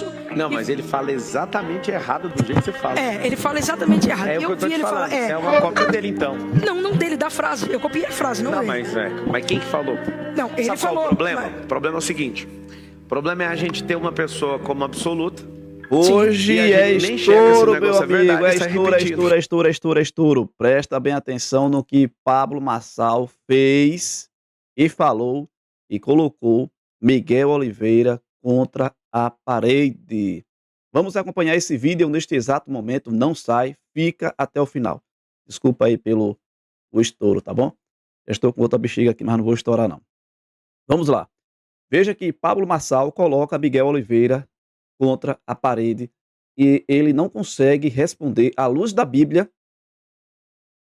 isso. Não, mas ele fala exatamente errado do jeito que você fala. Ele fala exatamente errado. É o que eu tô te falando. É uma cópia dele, então. Não dele, da frase. Eu copiei a frase, não Não, dele. mas quem que falou? Não, ele Sabe falou. qual o problema? Mas... O problema é o seguinte. O problema é a gente ter uma pessoa como absoluta. Hoje é estouro, meu amigo. É estouro. Presta bem atenção no que Pablo Marçal fez e falou e colocou Miguel Oliveira contra a parede. Vamos acompanhar esse vídeo neste exato momento. Não sai, fica até o final. Desculpa aí pelo estouro, tá bom? Já estou com outra bexiga aqui, mas não vou estourar não. Vamos lá. Veja que Pablo Marçal coloca Miguel Oliveira contra a parede e ele não consegue responder à luz da Bíblia.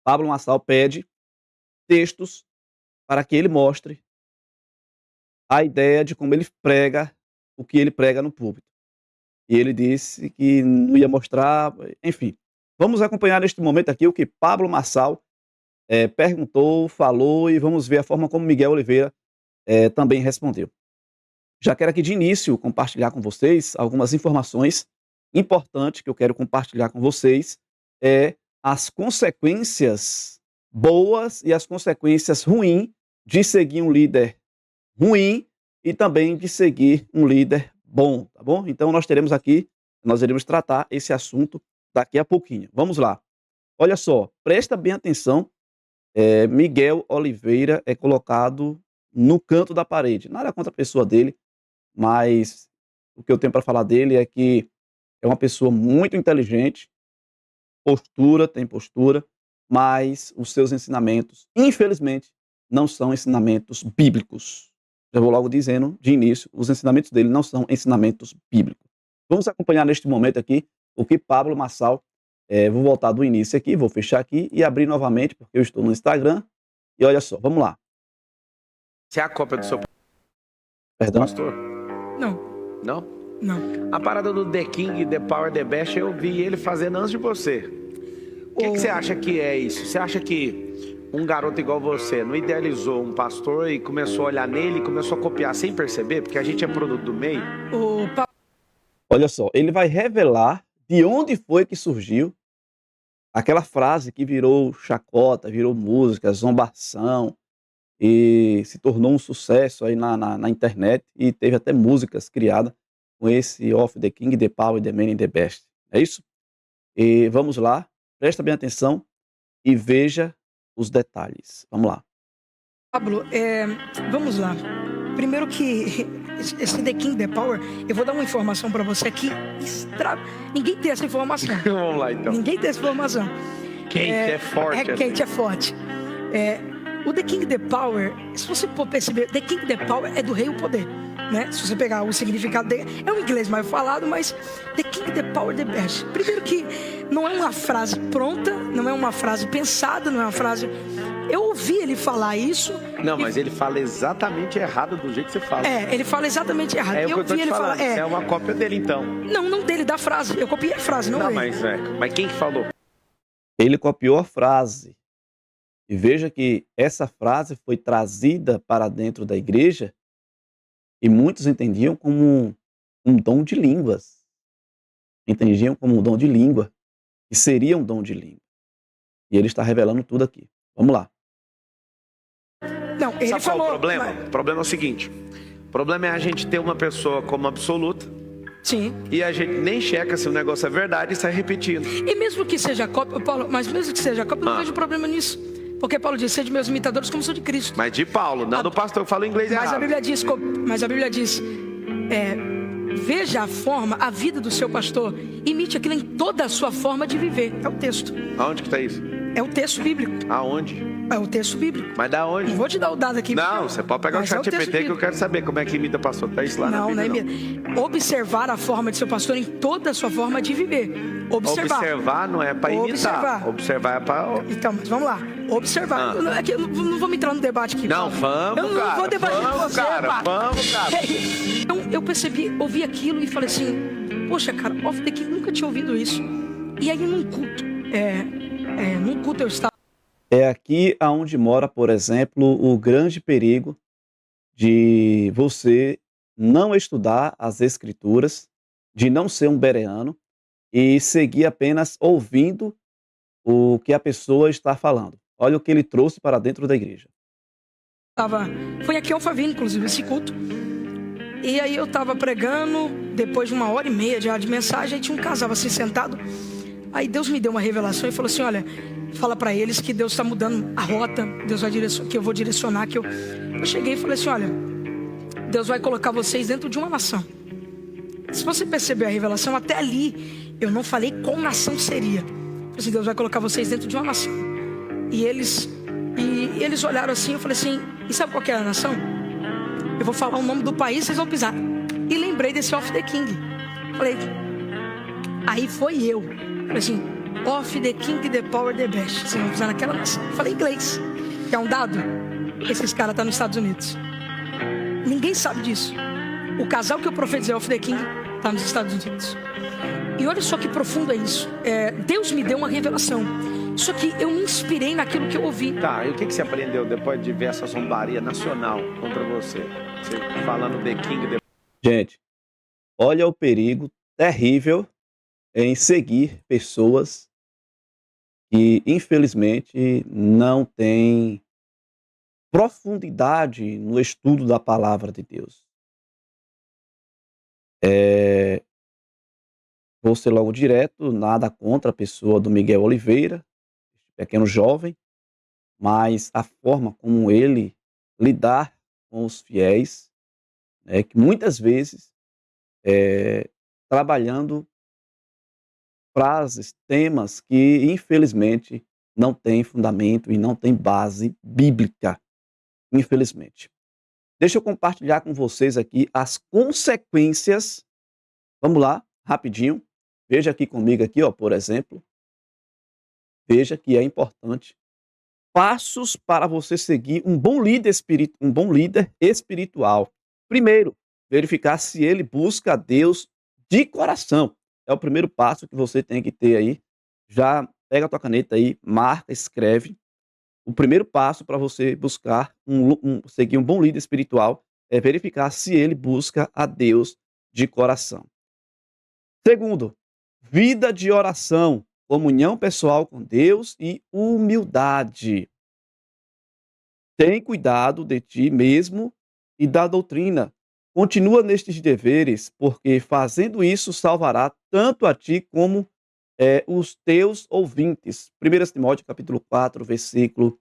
Pablo Marçal pede textos para que ele mostre a ideia de como ele prega, o que ele prega no púlpito. E ele disse que não ia mostrar, enfim. Vamos acompanhar neste momento aqui o que Pablo Marçal perguntou, falou, e vamos ver a forma como Miguel Oliveira também respondeu. Já quero aqui de início compartilhar com vocês algumas informações importantes que eu quero compartilhar com vocês, as consequências boas e as consequências ruins de seguir um líder ruim e também de seguir um líder bom, tá bom? Então nós iremos tratar esse assunto daqui a pouquinho. Vamos lá. Olha só, presta bem atenção, Miguel Oliveira é colocado no canto da parede. Nada contra a pessoa dele, mas o que eu tenho para falar dele é que é uma pessoa muito inteligente, tem postura, mas os seus ensinamentos, infelizmente, não são ensinamentos bíblicos. Eu vou logo dizendo, de início, os ensinamentos dele não são ensinamentos bíblicos. Vamos acompanhar neste momento aqui o que Pablo Marçal, vou voltar do início aqui, vou fechar aqui e abrir novamente, porque eu estou no Instagram. E olha só, vamos lá. Você é a cópia do seu pastor? Não. Não? Não. A parada do The King, The Power, The Best, eu vi ele fazendo antes de você. O que você acha que é isso? Você acha que um garoto igual você não idealizou um pastor e começou a olhar nele e começou a copiar sem perceber? Porque a gente é produto do meio. Olha só, ele vai revelar de onde foi que surgiu aquela frase que virou chacota, virou música, zombação, e se tornou um sucesso aí na internet, e teve até músicas criadas com esse Of the King, The Power, The Man and The Best. É isso? E vamos lá, presta bem atenção e veja os detalhes. Vamos lá. Pablo, vamos lá. Primeiro que esse The King, The Power, eu vou dar uma informação para você aqui. Ninguém tem essa informação. Vamos lá, então. Ninguém tem essa informação. Quente é forte. Quente é forte. O The King, The Power, se você for perceber, The King, The Power é do rei o poder, né? Se você pegar o significado dele, é um inglês mais falado, mas The King, The Power, The Best. Primeiro que não é uma frase pronta, não é uma frase pensada, não é uma frase... Eu ouvi ele falar isso... Não, mas ele fala exatamente errado do jeito que você fala. Ele fala exatamente errado. É o que eu tô te falando. É uma cópia dele, então. Não dele, da frase. Eu copiei a frase, não ele. Mas quem que falou? Ele copiou a frase. E veja que essa frase foi trazida para dentro da igreja e muitos entendiam como um dom de línguas. Entendiam como um dom de língua. E seria um dom de língua. E ele está revelando tudo aqui. Vamos lá. Não, ele Sabe falou... qual é o problema? O problema é o seguinte. O problema é a gente ter uma pessoa como absoluta. Sim. E a gente nem checa se o negócio é verdade e sai repetindo. E mesmo que seja cópia, Paulo, mas mesmo que seja cópia, eu não vejo problema nisso. Porque Paulo diz, sede meus imitadores como sou de Cristo. Mas de Paulo, não do pastor, eu falo inglês errado. Mas a Bíblia diz, veja a forma, a vida do seu pastor, imite aquilo em toda a sua forma de viver. É o texto. Aonde que está isso? É o texto bíblico. Aonde? É o texto bíblico. Mas da onde? Não vou te dar o dado aqui. Não, você pode pegar o chat GPT que eu quero saber como é que imita pastor. Tá isso lá na Bíblia, não. Observar a forma de seu pastor em toda a sua forma de viver. Observar não é para imitar. Observar é para... Então, mas vamos lá. Observar. Eu não vou me entrar no debate aqui. Não, vamos, eu não vou debater com você, vamos, cara. Então, eu ouvi aquilo e falei assim, poxa, cara, Of the King, nunca tinha ouvido isso. E aí, num culto eu estava... É aqui aonde mora, por exemplo, o grande perigo de você não estudar as Escrituras de não ser um bereano e seguir apenas ouvindo o que a pessoa está falando. Olha o que ele trouxe para dentro da igreja. Foi aqui em Alphaville, inclusive, esse culto. E aí eu estava pregando, depois de 1h30 de mensagem, aí tinha um casal assim sentado. Aí Deus me deu uma revelação e falou assim, olha, fala para eles que Deus está mudando a rota, Deus vai direcionar, que eu vou direcionar, que eu cheguei e falei assim, olha, Deus vai colocar vocês dentro de uma nação. Se você perceber a revelação, até ali eu não falei qual nação seria. Falei assim, Deus vai colocar vocês dentro de uma nação. E eles olharam assim, eu falei assim, e sabe qual que é a nação? Eu vou falar o nome do país, vocês vão pisar. E lembrei desse Off the King. Falei, aí foi eu. Falei assim, Off the King, the power, the best. Vocês vão pisar naquela nação. Falei inglês. Quer um dado? Esses caras estão nos Estados Unidos. Ninguém sabe disso. O casal que eu profetizei, Off the King, está nos Estados Unidos. E olha só que profundo é isso. Deus me deu uma revelação. Só que eu me inspirei naquilo que eu ouvi. Tá, e o que você aprendeu depois de ver essa zombaria nacional contra você? Você falando The King... Gente, olha o perigo terrível em seguir pessoas que, infelizmente, não têm profundidade no estudo da palavra de Deus. Vou ser logo direto, nada contra a pessoa do Miguel Oliveira, pequeno jovem, mas a forma como ele lidar com os fiéis, que muitas vezes trabalhando frases, temas que infelizmente não têm fundamento e não têm base bíblica, infelizmente. Deixa eu compartilhar com vocês aqui as consequências. Vamos lá, rapidinho. Veja aqui comigo aqui, ó, por exemplo. Veja que é importante. Passos para você seguir um bom líder espiritual. Primeiro, verificar se ele busca a Deus de coração. É o primeiro passo que você tem que ter aí. Já pega a tua caneta aí, marca, escreve. O primeiro passo para você buscar seguir um bom líder espiritual é verificar se ele busca a Deus de coração. Segundo, vida de oração, comunhão pessoal com Deus e humildade. Tem cuidado de ti mesmo e da doutrina. Continua nestes deveres, porque fazendo isso salvará tanto a ti como os teus ouvintes. 1 Timóteo capítulo 4, versículo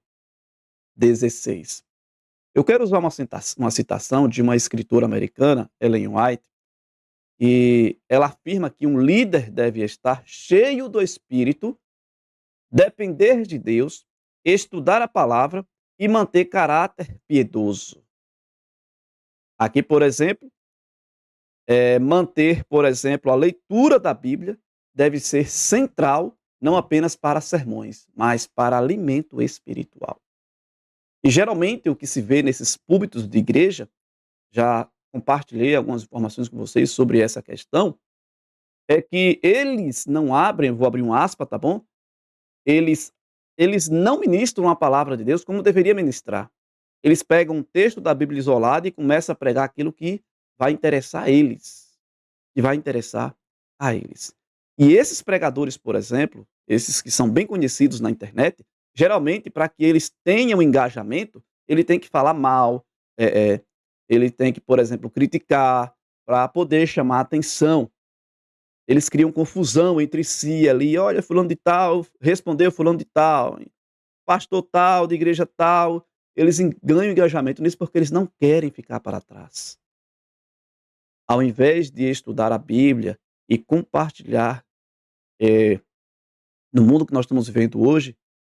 16. Eu quero usar uma citação de uma escritora americana, Ellen White, e ela afirma que um líder deve estar cheio do Espírito, depender de Deus, estudar a palavra e manter caráter piedoso. Aqui, por exemplo, manter, por exemplo, a leitura da Bíblia deve ser central, não apenas para sermões, mas para alimento espiritual. E geralmente o que se vê nesses púlpitos de igreja, já compartilhei algumas informações com vocês sobre essa questão, é que eles não abrem, vou abrir um aspa, tá bom? Eles não ministram a palavra de Deus como deveria ministrar. Eles pegam um texto da Bíblia isolado e começam a pregar aquilo que vai interessar a eles. Que vai interessar a eles. E esses pregadores, por exemplo, esses que são bem conhecidos na internet, geralmente, para que eles tenham engajamento, ele tem que falar mal, ele tem que, por exemplo, criticar, para poder chamar a atenção. Eles criam confusão entre si ali, olha, fulano de tal, respondeu fulano de tal, pastor tal, de igreja tal. Eles ganham engajamento nisso porque eles não querem ficar para trás. Ao invés de estudar a Bíblia e compartilhar no mundo que nós estamos vivendo hoje,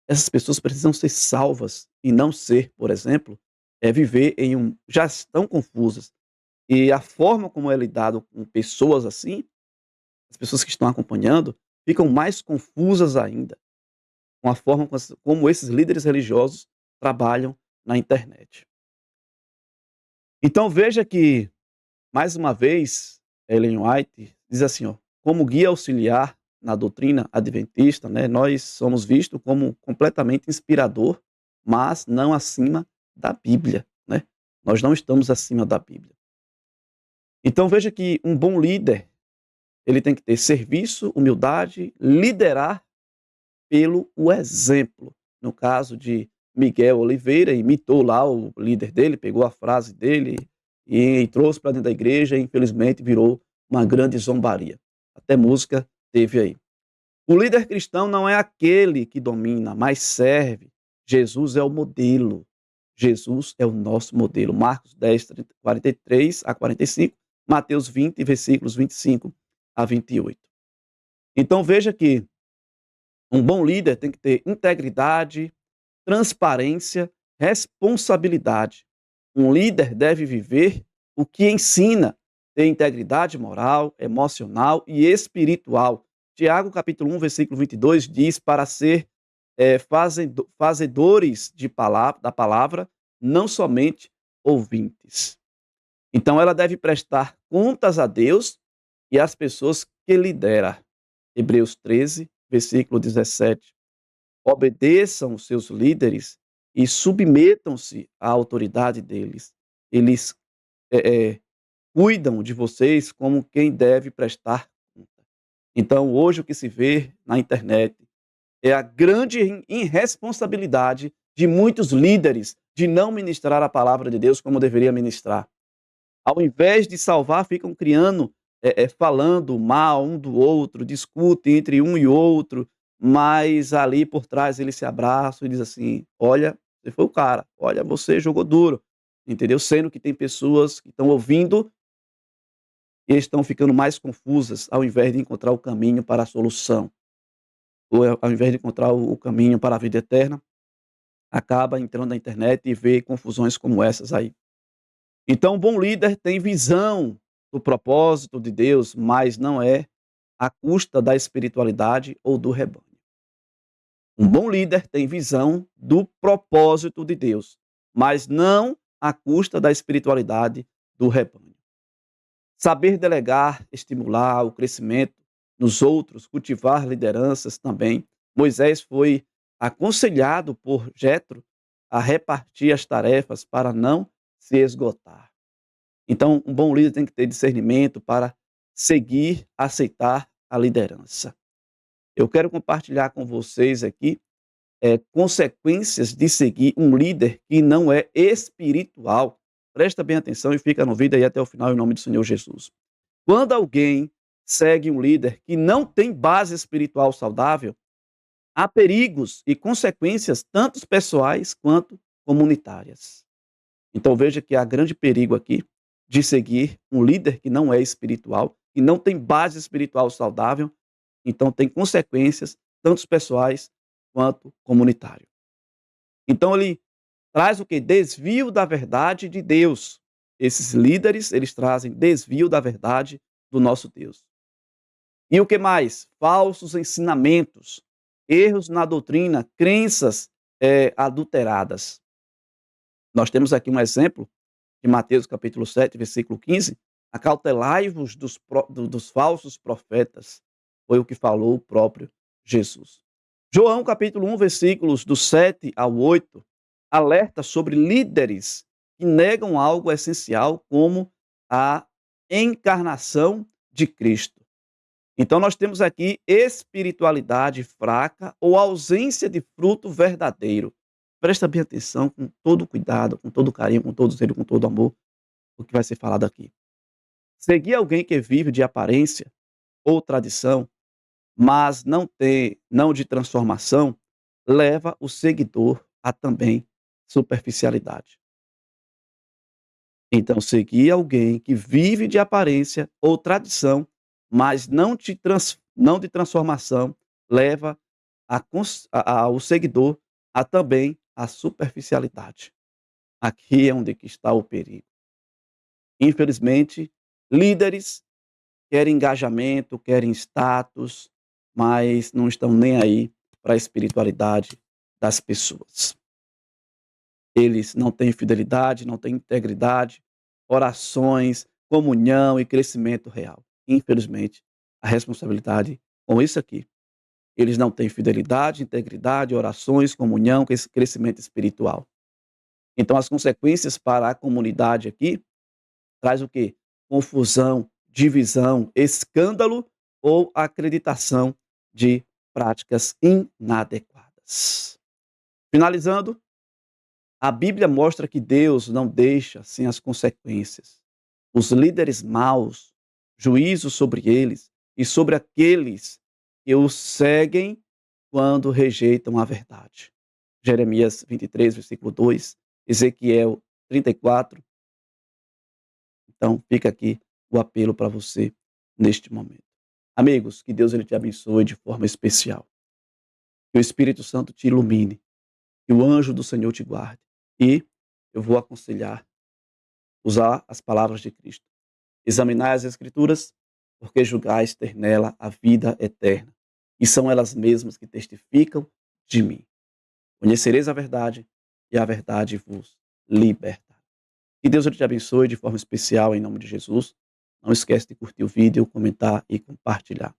essas pessoas precisam ser salvas e não ser, por exemplo, viver já estão confusas. E a forma como é lidado com pessoas assim, as pessoas que estão acompanhando, ficam mais confusas ainda com a forma como esses líderes religiosos trabalham na internet. Então veja que, mais uma vez, Ellen White diz assim, ó, como guia auxiliar na doutrina adventista, nós somos vistos como completamente inspirador, mas não acima da Bíblia. Nós não estamos acima da Bíblia. Então veja que um bom líder ele tem que ter serviço, humildade, liderar pelo o exemplo. No caso de Miguel Oliveira, imitou lá o líder dele, pegou a frase dele e trouxe para dentro da igreja e infelizmente virou uma grande zombaria. Até música teve aí. O líder cristão não é aquele que domina, mas serve. Jesus é o modelo. Jesus é o nosso modelo. Marcos 10, 43 a 45, Mateus 20, versículos 25 a 28. Então veja que um bom líder tem que ter integridade, transparência, responsabilidade. Um líder deve viver o que ensina, ter integridade moral, emocional e espiritual. Tiago, capítulo 1, versículo 22, diz para ser fazedores da palavra, não somente ouvintes. Então ela deve prestar contas a Deus e às pessoas que lidera. Hebreus 13, versículo 17. Obedeçam os seus líderes e submetam-se à autoridade deles. Eles cuidam de vocês como quem deve prestar conta. Então, hoje o que se vê na internet é a grande irresponsabilidade de muitos líderes de não ministrar a palavra de Deus como deveria ministrar. Ao invés de salvar, ficam falando mal um do outro, discutem entre um e outro, mas ali por trás eles se abraçam e dizem assim: olha, você foi o cara, olha, você jogou duro, entendeu? Sendo que tem pessoas que estão ouvindo e estão ficando mais confusas ao invés de encontrar o caminho para a solução, ou ao invés de encontrar o caminho para a vida eterna, acaba entrando na internet e vê confusões como essas aí. Então, um bom líder tem visão do propósito de Deus, mas não é à custa da espiritualidade ou do rebanho. Um bom líder tem visão do propósito de Deus, mas não à custa da espiritualidade do rebanho. Saber delegar, estimular o crescimento nos outros, cultivar lideranças também. Moisés foi aconselhado por Jetro a repartir as tarefas para não se esgotar. Então, um bom líder tem que ter discernimento para seguir, aceitar a liderança. Eu quero compartilhar com vocês aqui consequências de seguir um líder que não é espiritual. Presta bem atenção e fica no vídeo aí até o final, em nome do Senhor Jesus. Quando alguém segue um líder que não tem base espiritual saudável, há perigos e consequências tanto pessoais quanto comunitárias. Então veja que há grande perigo aqui de seguir um líder que não é espiritual, que não tem base espiritual saudável, então tem consequências tanto pessoais quanto comunitárias. Então ele traz o quê? Desvio da verdade de Deus. Esses líderes, eles trazem desvio da verdade do nosso Deus. E o que mais? Falsos ensinamentos, erros na doutrina, crenças adulteradas. Nós temos aqui um exemplo de Mateus capítulo 7, versículo 15. Acautelai-vos dos falsos profetas, foi o que falou o próprio Jesus. João capítulo 1, versículos do 7 ao 8, alerta sobre líderes que negam algo essencial como a encarnação de Cristo. Então nós temos aqui espiritualidade fraca ou ausência de fruto verdadeiro. Presta bem atenção, com todo cuidado, com todo carinho, com todo zelo, com todo amor, o que vai ser falado aqui. Seguir alguém que vive de aparência ou tradição, mas não de transformação, leva o seguidor a também superficialidade. Então, seguir alguém que vive de aparência ou tradição, mas não de transformação, leva o seguidor a também a superficialidade. Aqui é onde está o perigo. Infelizmente, líderes querem engajamento, querem status, mas não estão nem aí para a espiritualidade das pessoas. Eles não têm fidelidade, não têm integridade, orações, comunhão e crescimento real. Infelizmente, a responsabilidade com isso aqui. Eles não têm fidelidade, integridade, orações, comunhão, crescimento espiritual. Então, as consequências para a comunidade aqui traz o quê? Confusão, divisão, escândalo ou acreditação de práticas inadequadas. Finalizando, a Bíblia mostra que Deus não deixa sem as consequências. Os líderes maus, juízo sobre eles e sobre aqueles que os seguem quando rejeitam a verdade. Jeremias 23, versículo 2, Ezequiel 34. Então, fica aqui o apelo para você neste momento. Amigos, que Deus ele te abençoe de forma especial. Que o Espírito Santo te ilumine. Que o anjo do Senhor te guarde. E eu vou aconselhar usar as palavras de Cristo. Examinai as Escrituras, porque julgais ter nela a vida eterna. E são elas mesmas que testificam de mim. Conhecereis a verdade, e a verdade vos libertará. Que Deus te abençoe de forma especial, em nome de Jesus. Não esquece de curtir o vídeo, comentar e compartilhar.